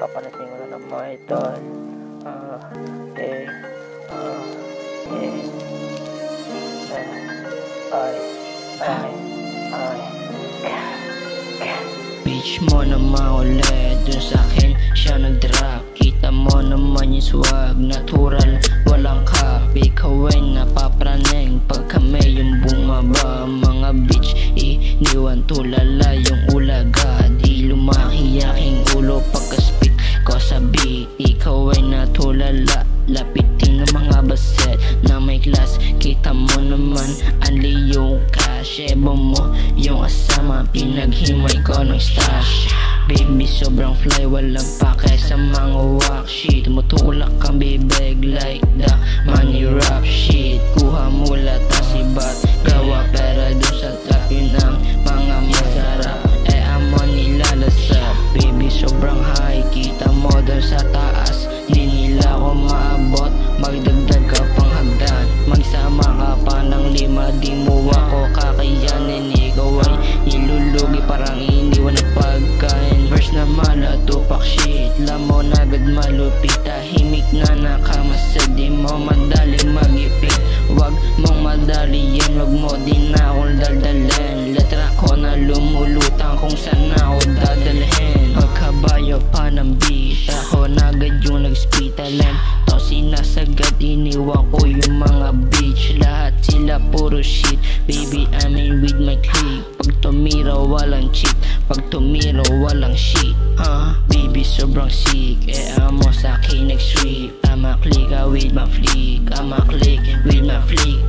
papanasin ko na ng mga idol. Okay. Bitch mo naman ulit, dun sa'kin siya nag-drop. Kita mo naman yung swag, natural, walang cap. Ikaw ay napapraning pag kami yung bumaba. Mga bitch, iniwan tulala yung ulaga. Di lumaki aking ulo pagka-speak ko sa beat. Ikaw ay natulala, lapitin ng mga baset na may class. Kita mo naman, anli yung kasyebo mo, yung asama, pinaghimay ko ng stash. Baby, sobrang fly, walang pake sa mga whack shit. Tumutulak kang bibig like the money rap shit. Kuha mula tasibat, gawa pera dun sa trap. Yun ang mga masarap, amo nilalasap. Baby, sobrang high, kita mo dun sa taas. Di nila ako maabot, magdagdag ka pang hagdan. Magsama ka pa ng 5, di mo ako kakayanin. Ikaw ay nilulugi, parang iniwan ng pagkain. Verse na malatupak shit, lamon agad malupit. Tahimik na nakamasad, di mo madaling mag-ipit. Wag mong madaliin, wag mo din akong daldalin. Letra ko na lumulutang kung saan ako dadalhin. Magkabayo pa ng beat, ako na agad yung nag-spit talent. To sinasagad, iniwan ko yung mga bitch. Lahat sila puro shit, baby I'm in with my clique. Pag tumira walang cheat, pag tumira walang shit. Baby sobrang sick, amo sa'kin nag-sweep. I'ma click with my flick, I'ma click with my flick.